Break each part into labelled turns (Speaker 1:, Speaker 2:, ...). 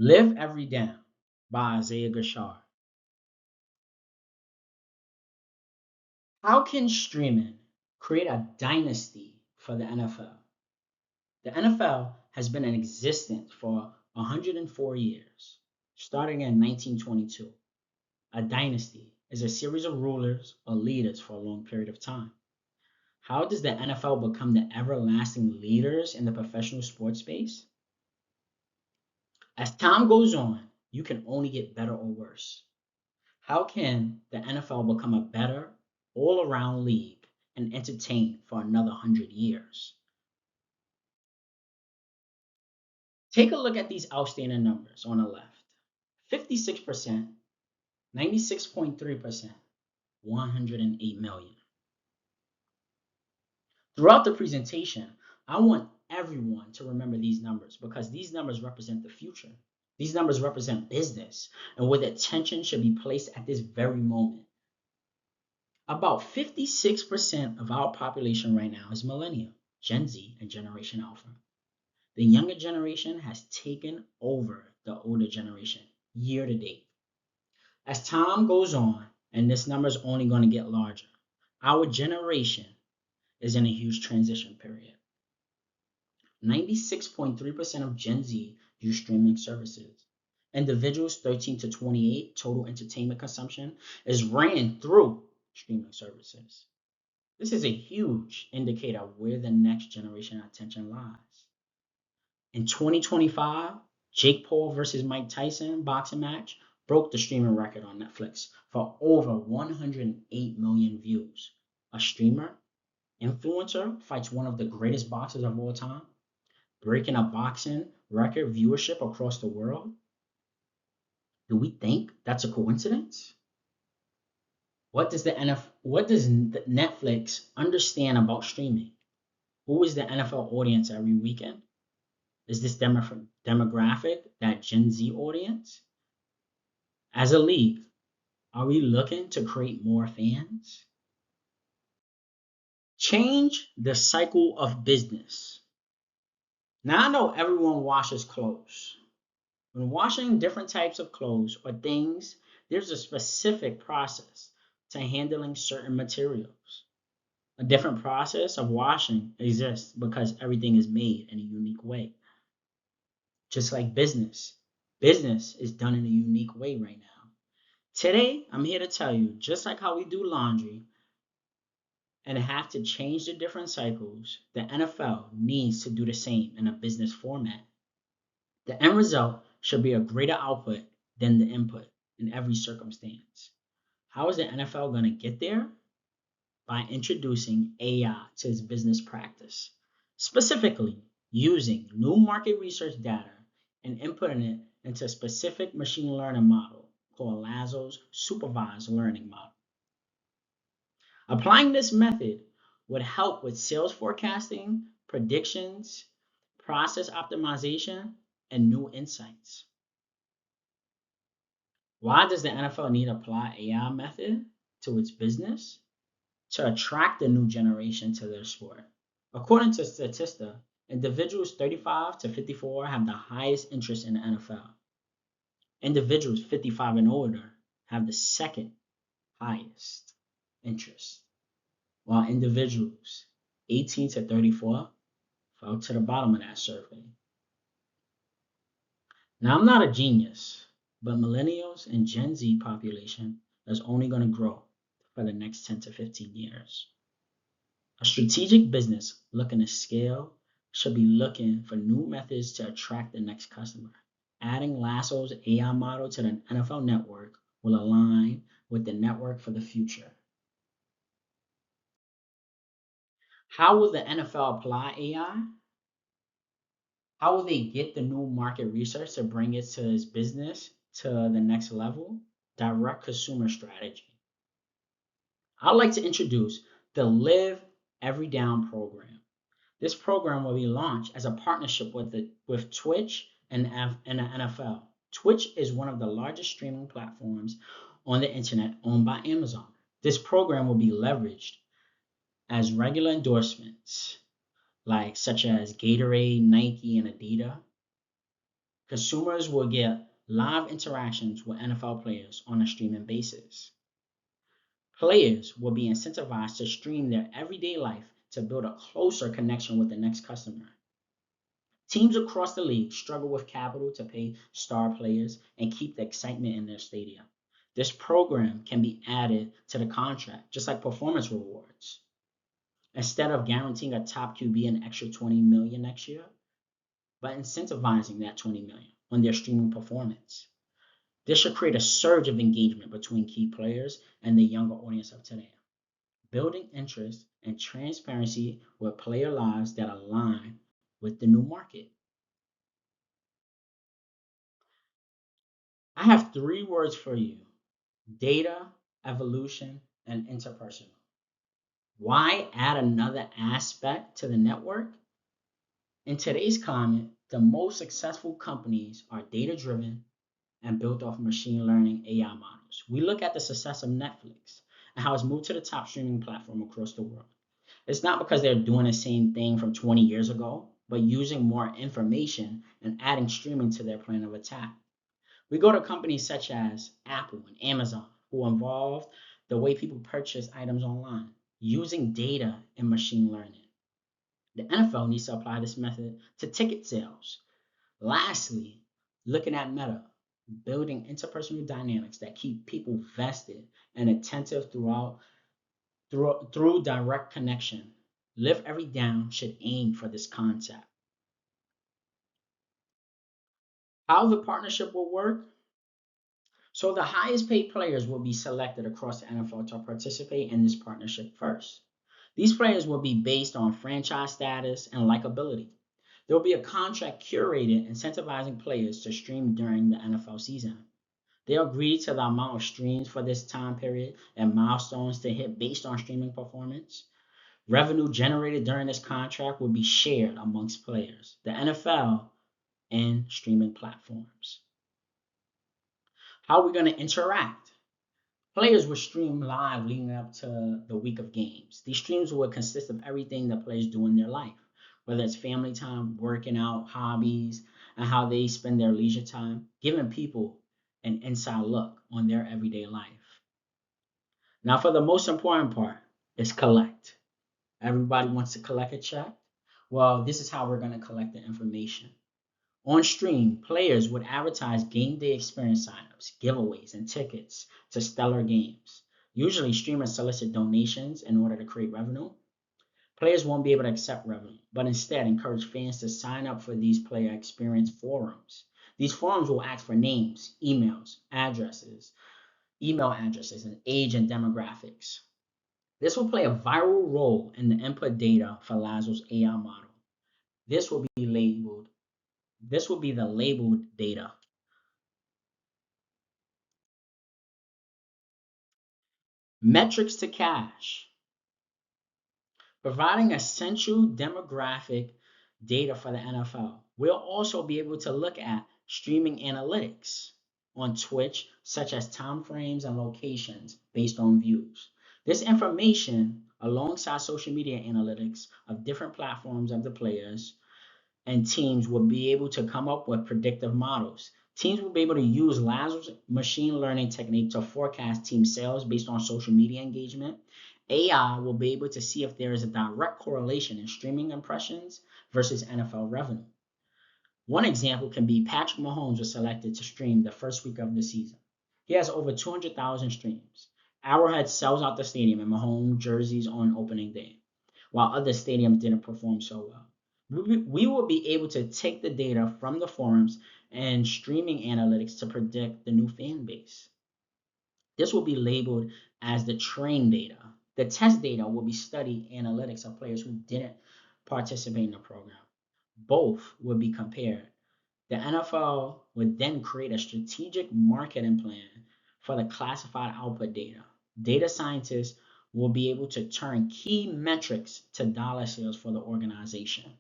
Speaker 1: Live Every Down by Isaiah Gashar. How can streaming create a dynasty for the NFL? The NFL has been in existence for 104 years, starting in 1922. A dynasty is a series of rulers or leaders for a long period of time. How does the NFL become the everlasting leaders in the professional sports space? As time goes on, you can only get better or worse. How can the NFL become a better all around league and entertain for another 100 years? Take a look at these outstanding numbers on the left: 56%, 96.3%, 108 million. Throughout the presentation, I want everyone to remember these numbers because these numbers represent the future. These numbers represent business and where the attention should be placed at this very moment. About 56% of our population right now is millennial, Gen Z, and Generation Alpha. The younger generation has taken over the older generation year to date. As time goes on, and this number is only going to get larger, our generation is in a huge transition period. 96.3% of Gen Z use streaming services. Individuals 13 to 28 total entertainment consumption is ran through streaming services. This is a huge indicator of where the next generation attention lies. In 2025, Jake Paul versus Mike Tyson boxing match broke the streaming record on Netflix for over 108 million views. A streamer, influencer, fights one of the greatest boxers of all time, breaking a boxing record viewership across the world. Do we think that's a coincidence? What does Netflix understand about streaming? Who is the NFL audience every weekend? Is this demographic that Gen Z audience? As a league, are we looking to create more fans? Change the cycle of business. Now I know everyone washes clothes. When washing different types of clothes or things, there's a specific process to handling certain materials. A different process of washing exists because everything is made in a unique way. Just like business is done in a unique way right now. Today, I'm here to tell you, just like how we do laundry and have to change the different cycles, the NFL needs to do the same in a business format. The end result should be a greater output than the input in every circumstance. How is the NFL going to get there? By introducing AI to its business practice, specifically using new market research data and inputting it into a specific machine learning model called Lasso's supervised learning model. Applying this method would help with sales forecasting, predictions, process optimization, and new insights. Why does the NFL need to apply AI method to its business? To attract the new generation to their sport. According to Statista, individuals 35 to 54 have the highest interest in the NFL. Individuals 55 and older have the second highest interest, while individuals 18 to 34 fell to the bottom of that survey. Now, I'm not a genius, but millennials and Gen Z population is only going to grow for the next 10 to 15 years. A strategic business looking to scale should be looking for new methods to attract the next customer. Adding Lasso's AI model to the NFL network will align with the network for the future. How will the NFL apply AI? How will they get the new market research to bring it to its business to the next level? Direct consumer strategy. I'd like to introduce the Live Every Down program. This program will be launched as a partnership with Twitch and the NFL. Twitch is one of the largest streaming platforms on the internet owned by Amazon. This program will be leveraged as regular endorsements, like such as Gatorade, Nike, and Adidas. Consumers will get live interactions with NFL players on a streaming basis. Players will be incentivized to stream their everyday life to build a closer connection with the next customer. Teams across the league struggle with capital to pay star players and keep the excitement in their stadium. This program can be added to the contract, just like performance rewards. Instead of guaranteeing a top QB an extra 20 million next year, but incentivizing that 20 million on their streaming performance. This should create a surge of engagement between key players and the younger audience of today, building interest and transparency with player lives that align with the new market. I have three words for you: data, evolution, and interpersonal. Why add another aspect to the network? In today's climate, the most successful companies are data driven and built off machine learning AI models. We look at the success of Netflix and how it's moved to the top streaming platform across the world. It's not because they're doing the same thing from 20 years ago, but using more information and adding streaming to their plan of attack. We go to companies such as Apple and Amazon, who involve the way people purchase items online, using data and machine learning. The NFL needs to apply this method to ticket sales. Lastly, looking at Meta, building interpersonal dynamics that keep people vested and attentive through direct connection. Live Every Down should aim for this concept. How the partnership will work? So the highest paid players will be selected across the NFL to participate in this partnership first. These players will be based on franchise status and likability. There will be a contract curated incentivizing players to stream during the NFL season. They'll agree to the amount of streams for this time period and milestones to hit based on streaming performance. Revenue generated during this contract will be shared amongst players, the NFL, and streaming platforms. How are we going to interact? Players will stream live leading up to the week of games. These streams will consist of everything that players do in their life, whether it's family time, working out, hobbies, and how they spend their leisure time, giving people an inside look on their everyday life. Now, for the most important part, is collect. Everybody wants to collect a check. Well, this is how we're going to collect the information. On stream, players would advertise game day experience signups, giveaways, and tickets to stellar games. Usually, streamers solicit donations in order to create revenue. Players won't be able to accept revenue, but instead encourage fans to sign up for these player experience forums. These forums will ask for names, email addresses, and age and demographics. This will play a viral role in the input data for Laszlo's AI model. This will be labeled this will be the labeled data. Metrics to cash. Providing essential demographic data for the NFL. We'll also be able to look at streaming analytics on Twitch, such as time frames and locations based on views. This information, alongside social media analytics of different platforms of the players, and teams will be able to come up with predictive models. Teams will be able to use Laszlo's machine learning technique to forecast team sales based on social media engagement. AI will be able to see if there is a direct correlation in streaming impressions versus NFL revenue. One example can be Patrick Mahomes was selected to stream the first week of the season. He has over 200,000 streams. Arrowhead sells out the stadium in Mahomes jerseys on opening day, while other stadiums didn't perform so well. We will be able to take the data from the forums and streaming analytics to predict the new fan base. This will be labeled as the train data. The test data will be study analytics of players who didn't participate in the program. Both will be compared. The NFL would then create a strategic marketing plan for the classified output data. Data scientists will be able to turn key metrics to dollar sales for the organization.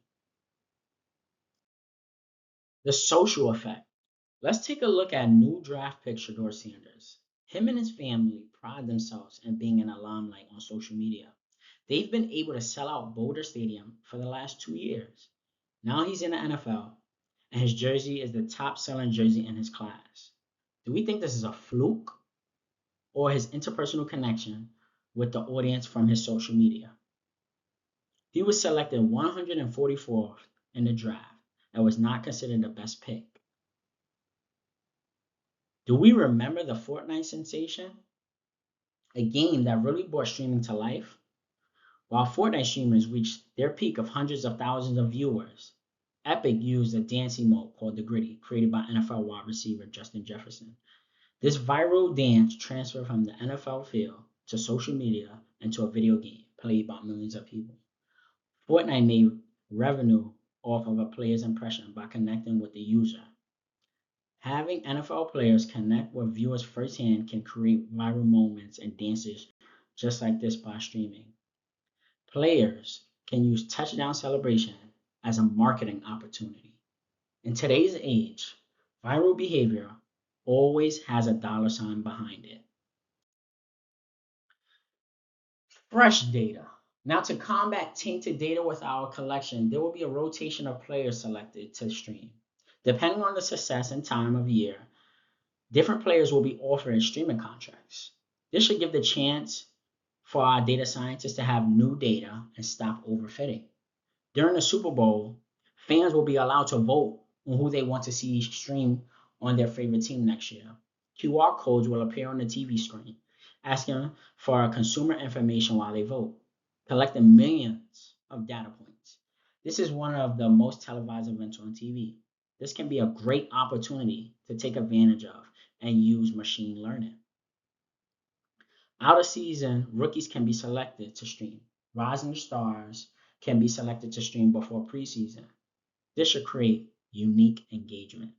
Speaker 1: The social effect. Let's take a look at new draft pick Shedeur Sanders. Him and his family pride themselves in being an limelight on social media. They've been able to sell out Boulder Stadium for the last 2 years. Now he's in the NFL, and his jersey is the top selling jersey in his class. Do we think this is a fluke or his interpersonal connection with the audience from his social media? He was selected 144th in the draft and was not considered the best pick. Do we remember the Fortnite sensation? A game that really brought streaming to life? While Fortnite streamers reached their peak of hundreds of thousands of viewers, Epic used a dancing mode called the Gritty, created by NFL wide receiver Justin Jefferson. This viral dance transferred from the NFL field to social media and to a video game played by millions of people. Fortnite made revenue off of a player's impression by connecting with the user. Having NFL players connect with viewers firsthand can create viral moments and dances just like this by streaming. Players can use touchdown celebration as a marketing opportunity. In today's age, viral behavior always has a dollar sign behind it. Fresh data. Now, to combat tainted data with our collection, there will be a rotation of players selected to stream. Depending on the success and time of year, different players will be offered streaming contracts. This should give the chance for our data scientists to have new data and stop overfitting. During the Super Bowl, fans will be allowed to vote on who they want to see stream on their favorite team next year. QR codes will appear on the TV screen, asking for consumer information while they vote, collecting millions of data points. This is one of the most televised events on TV. This can be a great opportunity to take advantage of and use machine learning. Out of season, rookies can be selected to stream. Rising stars can be selected to stream before preseason. This should create unique engagement.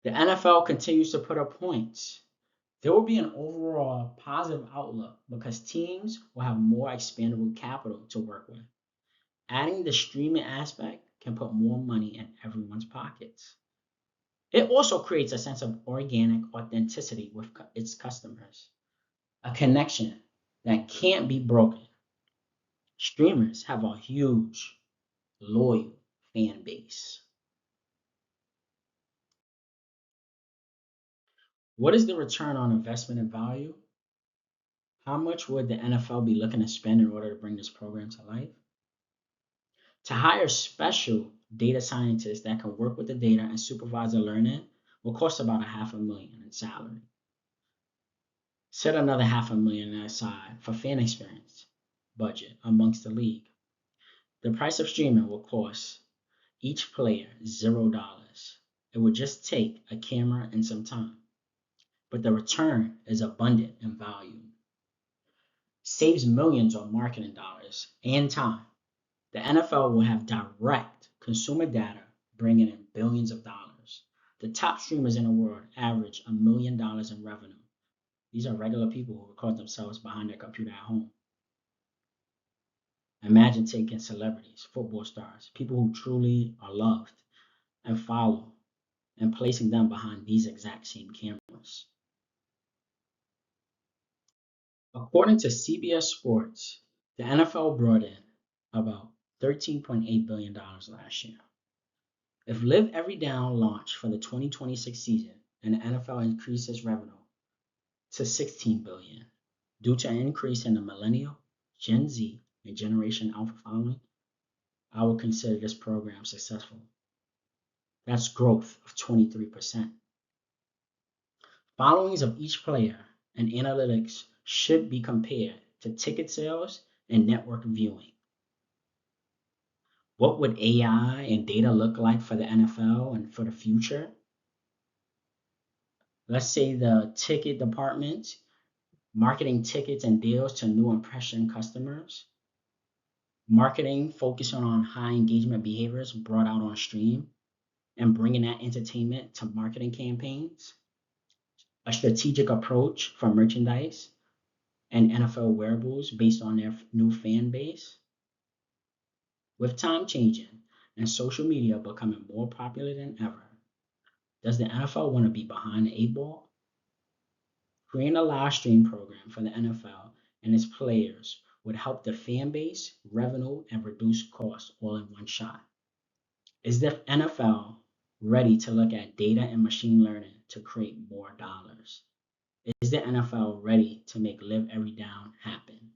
Speaker 1: The NFL continues to put up points. There will be an overall positive outlook because teams will have more expandable capital to work with. Adding the streaming aspect can put more money in everyone's pockets. It also creates a sense of organic authenticity with its customers, a connection that can't be broken. Streamers have a huge, loyal fan base. What is the return on investment and value? How much would the NFL be looking to spend in order to bring this program to life? To hire special data scientists that can work with the data and supervise the learning will cost about $500,000 in salary. Set another $500,000 aside for fan experience budget amongst the league. The price of streaming will cost each player $0. It would just take a camera and some time, but the return is abundant in value. Saves millions on marketing dollars and time. The NFL will have direct consumer data bringing in billions of dollars. The top streamers in the world average $1 million in revenue. These are regular people who record themselves behind their computer at home. Imagine taking celebrities, football stars, people who truly are loved and followed, and placing them behind these exact same cameras. According to CBS Sports, the NFL brought in about $13.8 billion last year. If Live Every Down launched for the 2026 season and the NFL increases revenue to $16 billion due to an increase in the millennial, Gen Z, and Generation Alpha following, I would consider this program successful. That's growth of 23%. Followings of each player and analytics should be compared to ticket sales and network viewing. What would AI and data look like for the NFL and for the future? Let's say the ticket department, marketing tickets and deals to new impression customers, marketing focusing on high engagement behaviors brought out on stream, and bringing that entertainment to marketing campaigns, a strategic approach for merchandise and NFL wearables based on their new fan base. With time changing and social media becoming more popular than ever, does the NFL want to be behind the eight ball? Creating a live stream program for the NFL and its players would help the fan base, revenue, and reduce costs all in one shot. Is the NFL ready to look at data and machine learning to create more dollars? Is the NFL ready to make live every down happen?